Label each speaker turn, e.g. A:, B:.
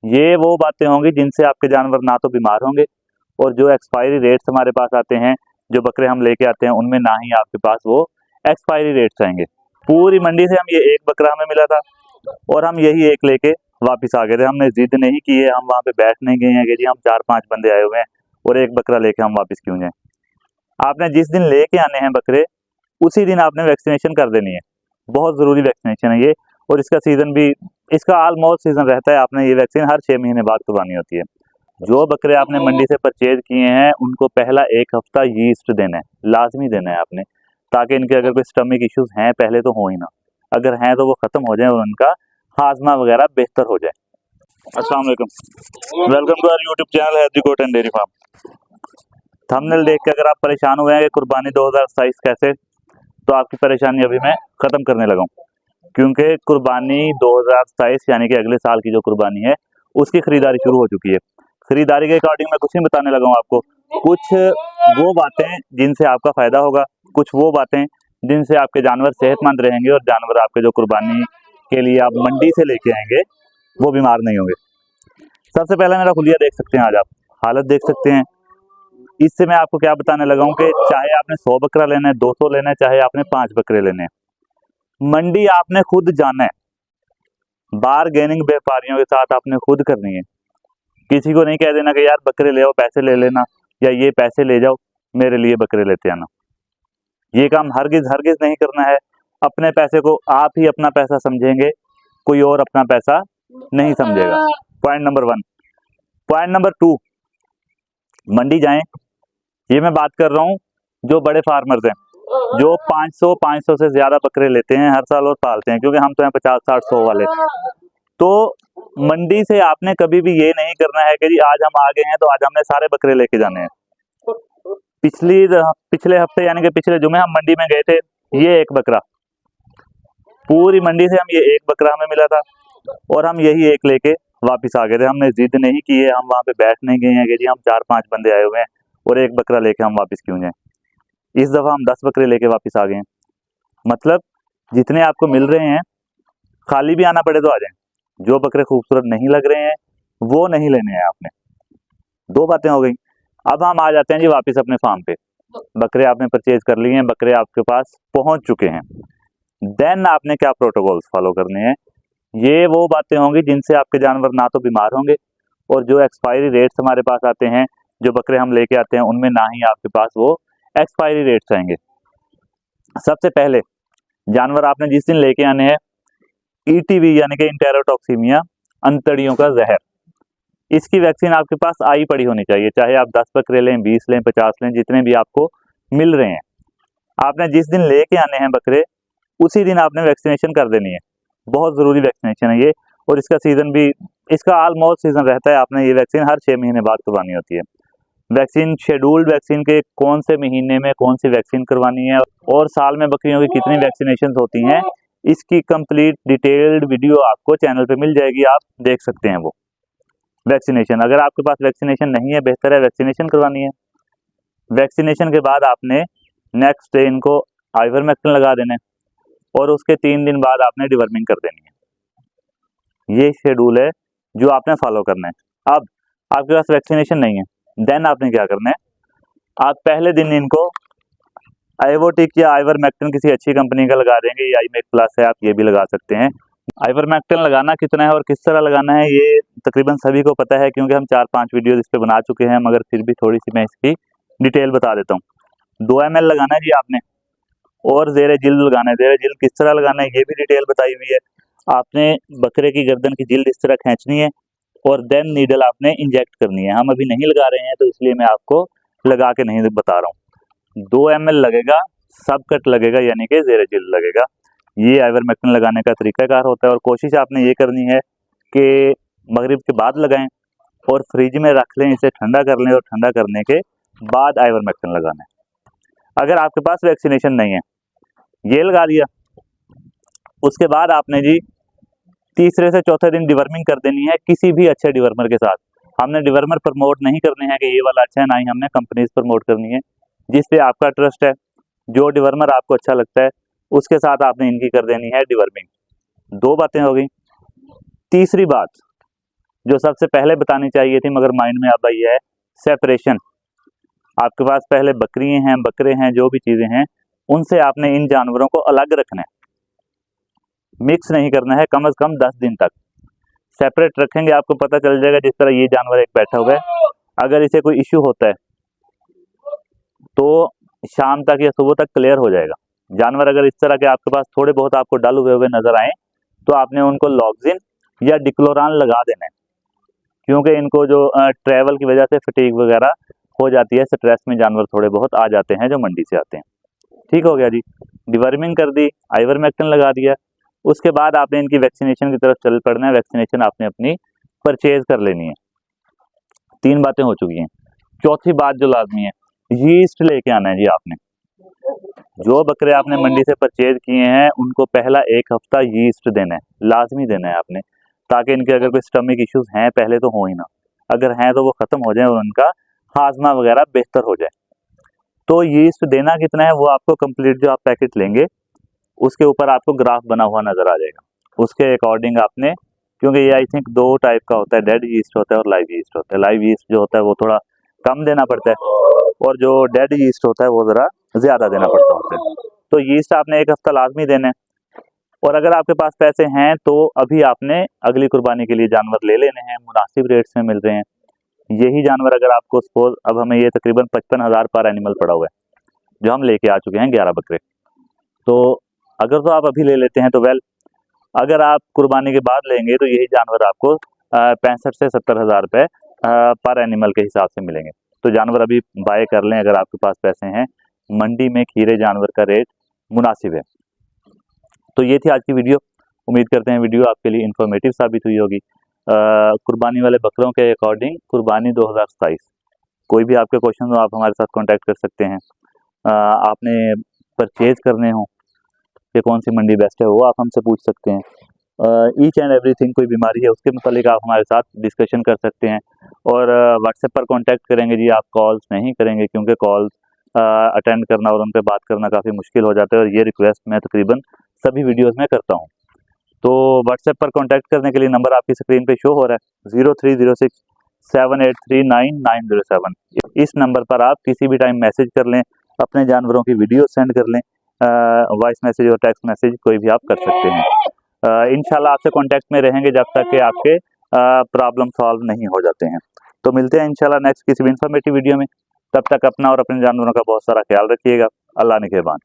A: ये वो बातें होंगी जिनसे आपके जानवर ना तो बीमार होंगे, और जो एक्सपायरी रेट्स हमारे पास आते हैं, जो बकरे हम लेके आते हैं, उनमें ना ही आपके पास वो एक्सपायरी रेट्स आएंगे। पूरी मंडी से हम ये एक बकरा हमें मिला था और हम यही एक लेके वापस आ गए थे। हमने जिद नहीं की है, हम वहाँ पे बैठ नहीं गए हैं कि जी हम 4-5 बंदे आए हुए हैं और एक बकरा लेके हम वापस क्यों जाएं। आपने जिस दिन लेके आने हैं बकरे, उसी दिन आपने वैक्सीनेशन कर देनी है। बहुत ज़रूरी वैक्सीनेशन है ये, और इसका सीज़न भी, इसका ऑलमोस्ट सीज़न रहता है। आपने ये वैक्सीन हर 6 महीने बाद करवानी होती है। जो बकरे आपने मंडी से परचेज किए हैं, उनको पहला 1 हफ्ता यीस्ट देना है, लाजमी देना है आपने, ताकि इनके अगर कोई स्टमक इश्यूज हैं पहले तो हो ही ना, अगर हैं तो वो ख़त्म हो जाए और उनका हाजमा वगैरह बेहतर हो जाए। अस्सलाम वालेकुम, welcome to our YouTube channel Haidari goat and dairy farm. Thumbnail देख के अगर आप परेशान हुए हैं कि कुर्बानी 2027 कैसे, तो आपकी परेशानी अभी मैं ख़त्म करने लगा हूँ, क्योंकि कुर्बानी 2027 यानी कि अगले साल की जो कुर्बानी है, उसकी खरीदारी शुरू हो चुकी है। खरीदारी के अकॉर्डिंग मैं कुछ नहीं बताने लगा हूँ आपको, कुछ वो बातें जिनसे आपका फ़ायदा होगा, कुछ वो बातें जिनसे आपके जानवर सेहतमंद रहेंगे और जानवर आपके जो कुर्बानी के लिए आप मंडी से लेके आएंगे वो बीमार नहीं होंगे। सबसे पहले मेरा खुलिया देख सकते हैं, आज आप हालत देख सकते हैं। इससे मैं आपको क्या बताने लगा हूँ कि चाहे आपने 100 बकरा लेना है, 200 लेना है, चाहे आपने 5 बकरे लेने हैं, मंडी आपने खुद जाना है। बारगेनिंग व्यापारियों के साथ आपने खुद करनी है। किसी को नहीं कह देना कि यार बकरे ले आओ, पैसे ले लेना, या ये पैसे ले जाओ मेरे लिए बकरे लेते आना। ये काम हरगिज हरगिज नहीं करना है। अपने पैसे को आप ही अपना पैसा समझेंगे, कोई और अपना पैसा नहीं समझेगा। Point number 1। पॉइंट नंबर 2, मंडी जाएं। ये मैं बात कर रहा हूँ जो बड़े फार्मर्स हैं, जो 500 से ज्यादा बकरे लेते हैं हर साल और पालते हैं, क्योंकि हम तो हैं 50-60-100 वाले। तो मंडी से आपने कभी भी ये नहीं करना है कि जी आज हम आ गए हैं तो आज हमने सारे बकरे लेके जाने हैं। पिछले हफ्ते यानी कि पिछले जुमे हम मंडी में गए थे, ये एक बकरा, पूरी मंडी से हम ये एक बकरा हमें मिला था और हम यही एक लेके वापस आ गए थे। हमने जिद नहीं की है, हम वहाँ पे बैठ नहीं गए हैं कि जी हम 4-5 बंदे आए हुए हैं और एक बकरा लेके हम वापस क्यों जाएं। इस दफा हम 10 बकरे लेके वापस आ गए हैं। मतलब जितने आपको मिल रहे हैं, खाली भी आना पड़े तो आ जाएं। जो बकरे खूबसूरत नहीं लग रहे हैं वो नहीं लेने हैं आपने। 2 बातें हो गई। अब हम आ जाते हैं जी वापस अपने फार्म पे। बकरे आपने परचेज कर लिए हैं, बकरे आपके पास पहुंच चुके हैं। देन आपने क्या प्रोटोकॉल्स फॉलो करने हैं। ये वो बातें होंगी जिनसे आपके जानवर ना तो बीमार होंगे, और जो एक्सपायरी रेट्स हमारे पास आते हैं, जो बकरे हम लेके आते हैं, उनमें ना ही आपके पास वो एक्सपायरी रेट्स आएंगे। सबसे पहले जानवर आपने जिस दिन लेके आने हैं, ETV यानी कि इंटेरोटॉक्सीमिया, अंतड़ियों का जहर, इसकी वैक्सीन आपके पास आई पड़ी होनी चाहिए। चाहे आप 10 बकरे लें, 20 लें, 50 लें, जितने भी आपको मिल रहे हैं, आपने जिस दिन लेके आने हैं बकरे, उसी दिन आपने वैक्सीनेशन कर देनी है। बहुत ज़रूरी वैक्सीनेशन है ये, और इसका सीज़न भी, इसका ऑलमोस्ट सीज़न रहता है। आपने ये वैक्सीन हर 6 महीने बाद करवानी होती है। वैक्सीन शेड्यूल्ड वैक्सीन के कौन से महीने में कौन सी वैक्सीन करवानी है और साल में बकरियों की कितनी वैक्सीनेशन होती हैं, इसकी कंप्लीट डिटेल्ड वीडियो आपको चैनल पे मिल जाएगी, आप देख सकते हैं वो वैक्सीनेशन। अगर आपके पास वैक्सीनेशन नहीं है, बेहतर है वैक्सीनेशन करवानी है। वैक्सीनेशन के बाद आपने नेक्स्ट डे इनको आइवरमेक्टिन लगा देना है, और उसके 3 दिन बाद आपने डिवर्मिंग कर देनी है। ये शेड्यूल है जो आपने फॉलो करना है। अब आपके पास वैक्सीनेशन नहीं है, देन आपने क्या करना है, आप पहले दिन इनको आइवोटिक या आइवरमेक्टिन किसी अच्छी कंपनी का लगा देंगे। ये आईमेक प्लस है, आप ये भी लगा सकते हैं। आइवरमेक्टिन लगाना कितना है और किस तरह लगाना है, ये तकरीबन सभी को पता है, क्योंकि हम 4-5 वीडियो इस पे बना चुके हैं, मगर फिर भी थोड़ी सी मैं इसकी डिटेल बता देता हूँ। 2 ml लगाना है जी आपने, और ज़ेरे जिल्द लगाना है। ज़ेरे जिल्द किस तरह लगाना है ये भी डिटेल बताई हुई है। आपने बकरे की गर्दन की जिल्द इस तरह खींचनी है और देन नीडल आपने इंजेक्ट करनी है। हम अभी नहीं लगा रहे हैं तो इसलिए मैं आपको लगा के नहीं बता रहा हूँ। 2 ml लगेगा, सब कट लगेगा, यानी कि ज़ेरे जिल्द लगेगा। ये आइवरमेक्टिन लगाने का तरीकाकार होता है, और कोशिश आपने ये करनी है कि मगरिब के बाद लगाएं और फ्रिज में रख लें, इसे ठंडा कर लें, और ठंडा करने के बाद आइवरमेक्टिन लगाना है। अगर आपके पास वैक्सीनेशन नहीं है, ये लगा दिया, उसके बाद आपने जी तीसरे से चौथे दिन डिवर्मिंग कर देनी है किसी भी अच्छे डिवर्मर के साथ। हमने डिवर्मर प्रमोट नहीं करने हैं कि ये वाला अच्छा है, ना ही हमने कंपनीज प्रमोट करनी है। जिस पे आपका ट्रस्ट है, जो डिवर्मर आपको अच्छा लगता है, उसके साथ आपने इनकी कर देनी है डिवर्मिंग। 2 बातें हो गई। तीसरी बात, जो सबसे पहले बतानी चाहिए थी मगर माइंड में अब आई है, सेपरेशन। आपके पास पहले बकरियां हैं, बकरे हैं, जो भी चीजें हैं, उनसे आपने इन जानवरों को अलग रखना है, मिक्स नहीं करना है। कम से कम 10 दिन तक सेपरेट रखेंगे, आपको पता चल जाएगा। जिस तरह ये जानवर एक बैठा हुआ है, अगर इसे कोई इश्यू होता है तो शाम तक या सुबह तक क्लियर हो जाएगा। जानवर अगर इस तरह के आपके पास थोड़े बहुत आपको डल हुए हुए नजर आए तो आपने उनको लॉक्सिन या डिक्लोरान लगा देना है, क्योंकि इनको जो ट्रैवल की वजह से फटीग वगैरह हो जाती है, स्ट्रेस में जानवर थोड़े बहुत आ जाते हैं जो मंडी से आते हैं। ठीक हो गया जी, डिवर्मिंग कर दी, आइवरमेक्टिन लगा दिया। उसके बाद आपने इनकी वैक्सीनेशन की तरफ चल पड़ना है। वैक्सीनेशन आपने अपनी परचेज कर लेनी है। 3 बातें हो चुकी हैं। चौथी बात जो लाजमी है, यीस्ट लेके आना है जी। आपने जो बकरे आपने मंडी से परचेज किए हैं उनको पहला 1 हफ्ता यीस्ट देना है, लाजमी देना है आपने, ताकि इनके अगर कोई स्टमक इश्यूज हैं पहले तो हो ही ना, अगर हैं तो वो खत्म हो जाए और उनका हाजमा वगैरह बेहतर हो जाए। तो यीस्ट देना कितना है वो आपको कंप्लीट जो आप पैकेट लेंगे उसके ऊपर आपको ग्राफ बना हुआ नजर आ जाएगा। उसके अकॉर्डिंग आपने, क्योंकि ये आई थिंक 2 टाइप का होता है, डेड यीस्ट होता है और लाइव यीस्ट होता है। लाइव यीस्ट जो होता है वो थोड़ा कम देना पड़ता है और जो डेड यीस्ट होता है वो जरा ज्यादा देना पड़ता होता है। तो यीस्ट आपने 1 हफ्ता लाजमी देना है। और अगर आपके पास पैसे हैं तो अभी आपने अगली कुर्बानी के लिए जानवर ले लेने हैं, मुनासिब रेट्स में मिल रहे हैं। यही जानवर अगर आपको सपोज, अब हमें ये तकरीबन 55,000 पर एनिमल पड़ा हुआ है जो हम लेके आ चुके हैं 11 बकरे। तो अगर तो आप अभी ले लेते हैं तो वेल, अगर आप कुर्बानी के बाद लेंगे तो यही जानवर आपको 65 से 70,000 रुपये पर एनिमल के हिसाब से मिलेंगे। तो जानवर अभी बाय कर लें अगर आपके पास पैसे हैं। मंडी में खीरे जानवर का रेट मुनासिब है। तो ये थी आज की वीडियो। उम्मीद करते हैं वीडियो आपके लिए इंफॉर्मेटिव साबित हुई होगी। कुर्बानी वाले बकरों के अकॉर्डिंग कुर्बानी 2027, कोई भी आपके क्वेश्चन हो आप हमारे साथ कांटेक्ट कर सकते हैं। आपने परचेज करने हो कि कौन सी मंडी बेस्ट है वो आप हमसे पूछ सकते हैं। ईच एंड एवरीथिंग, कोई बीमारी है उसके मुतालिक आप हमारे साथ डिस्कशन कर सकते हैं। और व्हाट्सएप पर कांटेक्ट करेंगे जी, आप कॉल्स नहीं करेंगे, क्योंकि कॉल्स अटेंड करना और उन पर बात करना काफ़ी मुश्किल हो जाता है और ये रिक्वेस्ट मैं तकरीबन सभी वीडियोस में करता हूँ। तो व्हाट्सएप पर कांटेक्ट करने के लिए नंबर आपकी स्क्रीन पे शो हो रहा है 0306-783-9907। इस नंबर पर आप किसी भी टाइम मैसेज कर लें, अपने जानवरों की वीडियो सेंड कर लें, वॉइस मैसेज और टेक्स्ट मैसेज कोई भी आप कर सकते हैं। इंशाल्लाह आपसे कांटेक्ट में रहेंगे जब तक कि आपके प्रॉब्लम सॉल्व नहीं हो जाते हैं। तो मिलते हैं इंशाल्लाह नेक्स्ट किसी भी इंफॉर्मेटिव वीडियो में। तब तक अपना और अपने जानवरों का बहुत सारा ख्याल रखिएगा। अल्लाह निगहबान।